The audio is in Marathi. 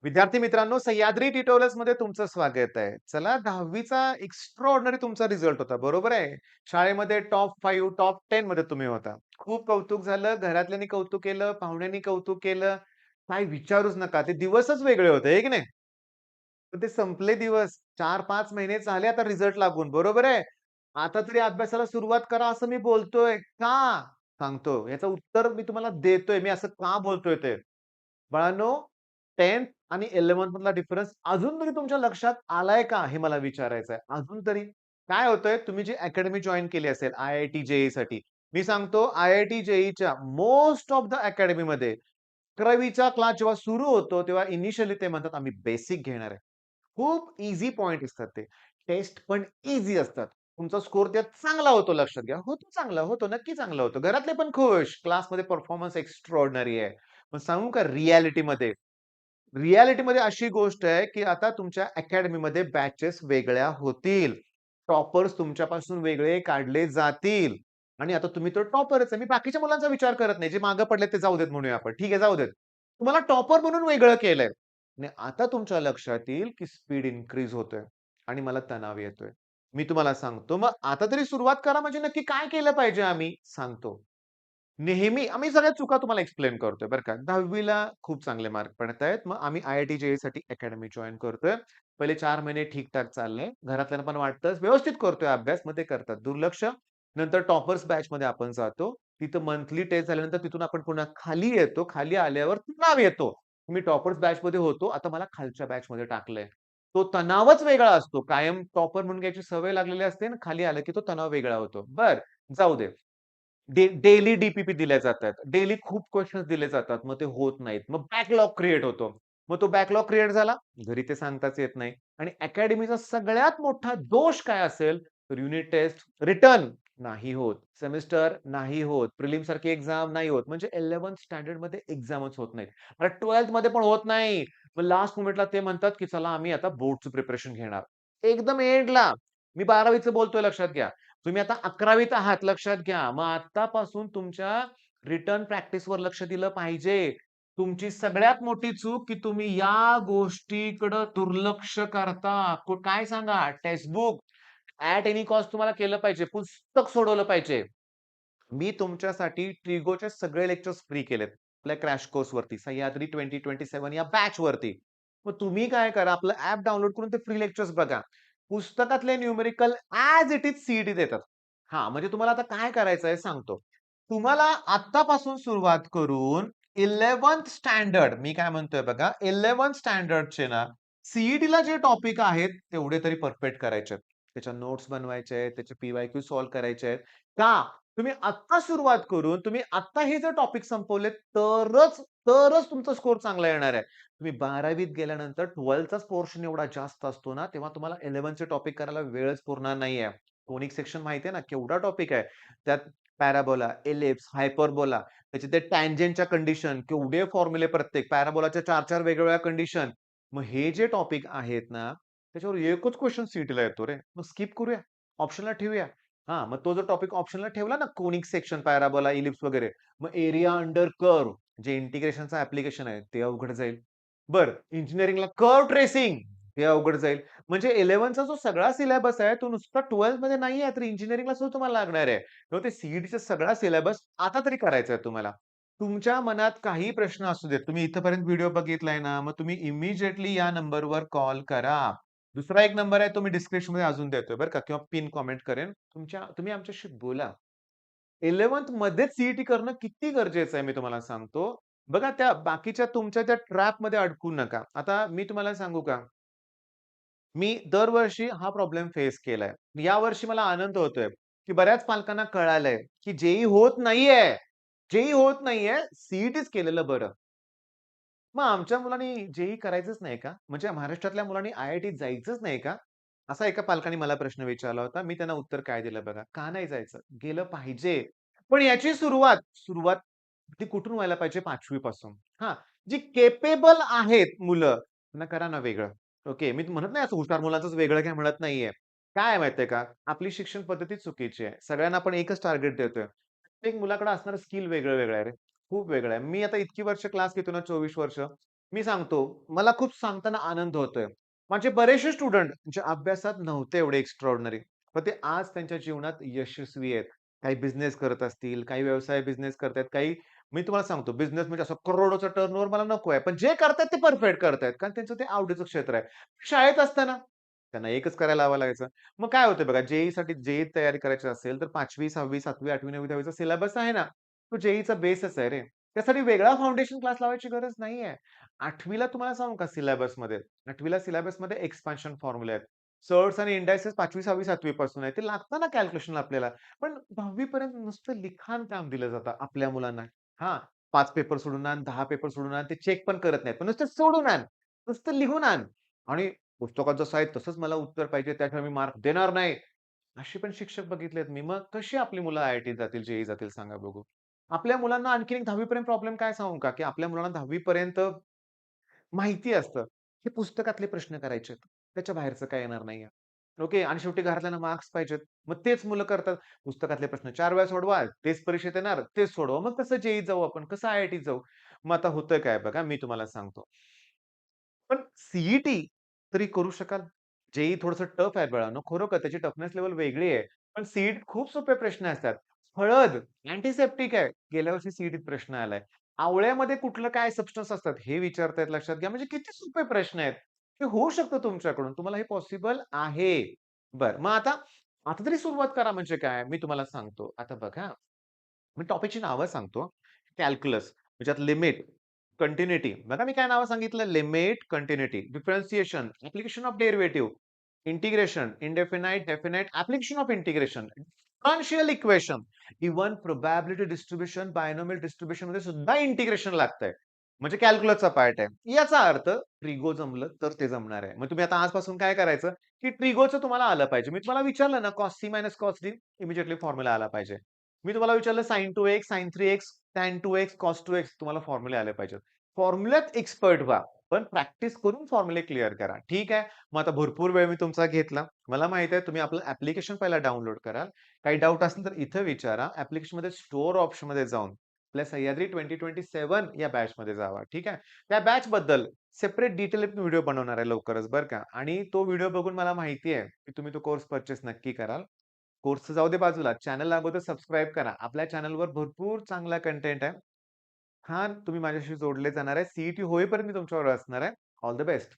विद्यार्थी मित्रांनो, सह्याद्री ट्युटोरियल्समध्ये तुमचं स्वागत आहे. चला 10वीचा एक्स्ट्राऑर्डिनरी तुमचा रिझल्ट होता, बरोबर आहे? शाळेमध्ये टॉप 5, टॉप 10 मध्ये तुम्ही होता. खूप कौतुक झालं, घरातल्यांनी कौतुक केलं, पाहुण्यांनी कौतुक केलं. काय विचारूच नका. ते दिवसच वेगळे होते, आहे की नाही? तर ते संपले दिवस. 4-5 महिने झाले आता रिझल्ट लागून, बरोबर आहे? आता तरी अभ्यासाला सुरुवात करा असं मी बोलतोय. का? सांगतो. याचं उत्तर मी तुम्हाला देतोय. मी असं का बोलतोय ते. बाळांनो, 10th आणि 11th मधला डिफरन्स अजून तरी तुमच्या लक्षात आलाय का? हे मला विचारायचं आहे. अजून तरी काय होतंय, तुम्ही जी अकॅडमी जॉइन केली असेल आय-आय-टी, जे-ई-साठी. मी सांगतो आय-आय-टी, जे-ईच्या मोस्ट ऑफ द अकॅडमीमध्ये 11वीचा क्लास जेव्हा सुरू होतो, तेव्हा इनिशियली ते म्हणतात आम्ही बेसिक घेणार आहे. खूप ईझी पॉइंट असतात ते. टेस्ट पण ईझी असतात. तुमचा स्कोर त्यात चांगला होतो लक्षात घ्या. होतो चांगला होतो, नक्की चांगला होतो. घरातले पण खुश. क्लासमध्ये परफॉर्मन्स एक्स्ट्राऑर्डिनरी आहे. पण सांगू का रिअॅलिटीमध्ये अशी गोष्ट आहे, की आता तुमच्या अकॅडमीमध्ये बॅचेस वेगळ्या होतील. टॉपर्स तुमच्यापासून वेगळे काढले जातील. आणि आता तुम्ही तर टॉपरच आहे. मी बाकीच्या मुलांचा विचार करत नाही. जे मागे पडले ते जाऊ देत म्हणूया आपण. ठीक आहे, जाऊ देत. तुम्हाला टॉपर म्हणून वेगळं केलंय. आणि आता तुमच्या लक्षात येईल, की स्पीड इन्क्रीज होतोय आणि मला तणाव येतोय. मी तुम्हाला सांगतो, मग आता तरी सुरुवात करा म्हणजे नक्की काय केलं पाहिजे आम्ही? सांगतो. नेहमी आम्ही सगळ्या चुका तुम्हाला एक्सप्लेन करतोय बरं का. 10वी खूप चांगले मार्क पडतायत. मग आम्ही आय-आय-टी, जे-ई-साठी अकॅडमी जॉइन करतोय. पहिले 4 महिने ठीक-ठाक चाललंय. घरातल्यांना पण वाटतं व्यवस्थित करतोय अभ्यास, मग ते करतात. दुर्लक्ष. नंतर टॉपर्स बॅचमध्ये आपण जातो. तिथं मंथली टेस्ट झाल्यानंतर तिथून आपण पुन्हा खाली येतो. खाली आल्यावर तणाव येतो. मी टॉपर्स बॅचमध्ये होतो. आता मला खालच्या बॅचमध्ये टाकलंय. तो तणावच वेगळा असतो. कायम टॉपर म्हणून घ्यायची सवय लागलेली असते आणि खाली आलं की तो तणाव वेगळा होतो. बरं, जाऊ दे. डेली डी-पी-पी दिल्या जातात. डेली खूप क्वेशन्स दिले जातात. मग ते होत नाहीत. मग बॅकलॉग क्रिएट होतो. मग तो बॅकलॉग क्रिएट झाला, घरी ते सांगताच येत नाही. आणि अकॅडमीचा सगळ्यात मोठा दोष काय असेल, तर युनिट टेस्ट रिटर्न नाही होत. सेमिस्टर नाही होत. प्रिलिम सारखी एक्झाम नाही होत. म्हणजे 11th स्टँडर्डमध्ये एक्झामच होत नाहीत. आता 12th मध्ये पण होत नाही. मग लास्ट मोमेंटला ते म्हणतात, की चला आम्ही आता बोर्डचं प्रिपरेशन घेणार. एकदम एंडला. मी 12वीचं बोलतोय लक्षात घ्या. तुम्ही आता 11वीत आहात लक्षात घ्या. मग आत्तापासून तुमच्या रिटर्न प्रॅक्टिसवर लक्ष दिलं पाहिजे. तुमची सगळ्यात मोठी चूक, की तुम्ही या गोष्टीकडं दुर्लक्ष करता. काय सांगा? टेक्स्टबुक ॲट एनी कॉस्ट तुम्हाला केलं पाहिजे. पुस्तक सोडवलं पाहिजे. मी तुमच्यासाठी ट्रिगोचे सगळे लेक्चर्स फ्री केलेत. आपल्या क्रॅश कोर्सवरती सह्याद्री 2027 या बॅचवरती. मग तुम्ही काय करा, आपलं ॲप डाउनलोड करून ते फ्री लेक्चर्स बघा. पुस्तकातले न्यूमेरिकल ॲज इट इज सी देतात. हां, म्हणजे तुम्हाला आता काय करायचंय सांगतो. तुम्हाला आत्तापासून सुरुवात करून 11th स्टँडर्ड मी काय म्हणतोय बघा, 11th स्टँडर्डचे ना सी जे टॉपिक आहेत तेवढे तरी परफेक्ट करायचे आहेत. त्याच्या नोट्स बनवायचे आहेत, त्याचे पी-वाय-क्यू सॉल्व्ह करायचे आहेत. का? तुम्ही आत्ता सुरुवात करून तुम्ही आत्ता हे जर टॉपिक संपवले तरच तुमचा स्कोर चांगला येणार आहे. तुम्ही 12वीत गेल्यानंतर 12थचाच पोर्शन एवढा जास्त असतो ना, तेव्हा तुम्हाला 11चे टॉपिक करायला वेळच पुरणार नाहीये. कोनिक सेक्शन माहिती आहे ना, केवढा टॉपिक आहे. त्यात पॅराबोला, एलिप्स, हायपरबोला, त्याचे ते टॅन्जंटच्या कंडिशन, केवढे फॉर्म्युले प्रत्येक पॅराबोलाच्या 4-4 वेगवेगळ्या कंडिशन. मग हे जे टॉपिक आहेत ना, त्याच्यावर एकच क्वेशन सीईटीला येतो रे. मग स्किप करूया. ऑप्शनला ठेवूया. हां, मग तो जर टॉपिक ऑप्शनला ठेवला ना कोनिक सेक्शन, पॅराबोला, इलिप्स वगैरे, मग एरिया अंडर कर्व्ह जे इंटिग्रेशनचं ॲप्लिकेशन आहे ते अवघड जाईल. बरं, इंजिनिअरिंगला कर्व्ह ट्रेसिंग हे अवघड जाईल. म्हणजे 11चा जो सगळा सिलेबस आहे तो नुसता 12th नाही आहे, तर इंजिनिअरिंगला सुद्धा तुम्हाला लागणार आहे. तेव्हा ते सीईटीचा सगळा सिलेबस आता तरी करायचा आहे तुम्हाला. तुमच्या मनात काहीही प्रश्न असू देत. तुम्ही इथपर्यंत व्हिडिओ बघितलाय ना, मग तुम्ही इमिडिएटली या नंबरवर कॉल करा. दुसरा एक नंबर आहे तो मी डिस्क्रिप्शनमध्ये अजून देतोय बरं का किंवा पिन कॉमेंट करेन. तुम्ही आमच्याशी बोला. 11th मध्येच सी करणं किती गरजेचं आहे मी तुम्हाला सांगतो. बघा त्या बाकीच्या तुमच्या त्या ट्रॅपमध्ये अडकू नका. आता मी तुम्हाला सांगू का? मी दरवर्षी हा प्रॉब्लेम फेस केलाय. यावर्षी मला आनंद होतोय, की बऱ्याच पालकांना कळालंय, की जेईई होत नाहीये. जेईई होत नाहीये, सी-ई-टीच केलेलं बरं. मग आमच्या मुलांनी जेईई करायचंच नाही का? म्हणजे महाराष्ट्रातल्या मुलांनी आय-आय-टीत जायचंच नाही का? असा एका पालकाने मला प्रश्न विचारला होता. मी त्यांना उत्तर काय दिलं बघा. का नाही जायचं? गेलं पाहिजे. पण याची सुरुवात ती कुठून व्हायला पाहिजे? 5वी पासून. हां, जी केपेबल आहेत मुलं, त्यांना करा ना वेगळं. ओके. मी म्हणत नाही असं हुशार मुलांचंच वेगळं घ्या म्हणत नाहीये. काय आहे माहितीये का? आपली शिक्षण पद्धती चुकीची आहे. सगळ्यांना आपण एकच टार्गेट देतोय. प्रत्येक मुलाकडे असणारं स्किल वेगळं-वेगळं आहे रे. खूप वेगळं आहे. मी आता इतकी वर्ष क्लास घेतो ना 24 वर्ष. मी सांगतो, मला खूप सांगताना आनंद होतोय. माझे बरेचसे स्टुडंट जे अभ्यासात नव्हते एवढे एक्स्ट्राऑर्डिनरी, पण ते आज त्यांच्या जीवनात यशस्वी आहेत. काही बिझनेस करत असतील, काही व्यवसाय बिझनेस करतायत, काही मी तुम्हाला सांगतो बिझनेस म्हणजे असं करोडोचा टर्नओव्हर मला नको आहे. पण जे करतायत ते परफेक्ट करतायत. कारण त्यांचं ते आवडीचं क्षेत्र आहे. शाळेत असताना त्यांना एकच करायला लावावं लागायचं. मग काय होतं बघा, जेईईसाठी जेईई तयारी करायची असेल, तर 5वी, 6वी, 7वी, 8वी, 9वी, 10वीचा सिलेबस आहे ना, तो जेईईचा बेसच आहे रे. त्यासाठी वेगळा फाउंडेशन क्लास लावायची गरज नाहीये. 8वी तुम्हाला सांगू का सिलेबसमध्ये, 8वी सिलेबसमध्ये एक्सपान्शन फॉर्म्युले आहेत. सर्ट्स आणि इंडायसेस 5वी, 6वी, 7वी पासून आहे. ते लागतं ना कॅल्क्युलेशन आपल्याला. पण 10वी पर्यंत नुसतं लिखाण काम दिलं जातं आपल्या मुलांना. हां, 5 पेपर सोडवून आण, 10 पेपर सोडवून आण. ते चेक पण करत नाहीत. पण नुसतं सोडवून आण. नुसतं लिहून आण. आणि पुस्तकात जसं आहे तसंच मला उत्तर पाहिजे, त्याशिवाय मी मार्क देणार नाही. असे पण शिक्षक बघितलेत मी. मग कशी आपली मुलं आय-आय-टीत जातील, जेईई जातील सांगा बघू? आपल्या मुलांना आणखीन एक 10वी पर्यंत प्रॉब्लेम काय सांगू का? की आपल्या मुलांना 10वी पर्यंत माहिती असतं, हे पुस्तकातले प्रश्न करायचेत. त्याच्या बाहेरचं काही येणार नाहीये. ओके आणि शेवटी घरातल्यांना मार्क्स पाहिजेत. मग तेच मुलं करतात. पुस्तकातले प्रश्न 4 वेळा सोडवा, तेच परीक्षेत येणार, तेच सोडवा. मग कसं जेईईत जाऊ आपण? कसं आय-आय-टीत जाऊ? मग आता होतंय काय बघा, मी तुम्हाला सांगतो. पण सी तरी करू शकाल. जेईई थोडंसं टफ आहे बाळांनो. खरोखर त्याची टफनेस लेव्हल वेगळी आहे. पण खूप सोपे प्रश्न असतात. हळद अँटिसेप्टिक आहे. गेल्या वर्षी सी प्रश्न आलाय. आवळ्यामध्ये कुठलं काय सबस्टन्स असतात हे विचारतायत लक्षात घ्या. म्हणजे किती सोपे प्रश्न आहेत. हे होऊ शकतं तुमच्याकडून. तुम्हाला हे पॉसिबल आहे. बरं मग आता आता तरी सुरुवात करा म्हणजे काय? मी तुम्हाला सांगतो. आता बघा मी टॉपिकची नावं सांगतो. कॅल्क्युलस त्याच्यात लिमिट, कंटिन्यूटी. बघा मी काय नावं सांगितलं? Limit, continuity, differentiation, application of derivative, integration, indefinite, definite, application of integration, differential equation, even probability distribution, binomial डिस्ट्रिब्युशनमध्ये सुद्धा इंटिग्रेशन लागतंय. म्हणजे कॅल्क्युलसचा पार्ट आहे. याचा अर्थ ट्रिगो जमलं तर ते जमणार आहे. मग तुम्ही आता आजपासून काय करायचं, की ट्रिगोचं तुम्हाला आलं पाहिजे. मी तुम्हाला विचारलं ना cos C minus cos D immediately formula आला पाहिजे. मी तुम्हाला विचारलं sin2x, sin3x, tan2x, cos2x तुम्हाला फॉर्म्युले आले पाहिजेत. फॉर्म्युल्यात एक्सपर्ट व्हा. पण प्रॅक्टिस करून फॉर्म्युले क्लिअर करा. ठीक आहे. मग आता भरपूर वेळ मी तुमचा घेतला. मला माहिती आहे तुम्ही आपलं ॲप्लिकेशन पहिला डाउनलोड कराल. काही डाउट असेल तर इथं विचारा. ॲप्लिकेशनमध्ये स्टोअर ऑप्शनमध्ये जाऊन आपल्या सह्याद्री 2027 या बॅचमध्ये जावा. ठीक आहे. त्या बॅचबद्दल सेपरेट डिटेल व्हिडिओ बनवणार आहे लवकरच बरं का. आणि तो व्हिडिओ बघून मला माहिती आहे, की तुम्ही तो कोर्स परचेस नक्की कराल. कोर्सचं जाऊ दे बाजूला. चॅनलला अगोदर सबस्क्राईब करा. आपल्या चॅनलवर भरपूर चांगला कंटेंट आहे. छान तुम्ही माझ्याशी जोडले जाणार आहे. सी होईपर्यंत मी तुमच्याबरोबर असणार आहे. All the best.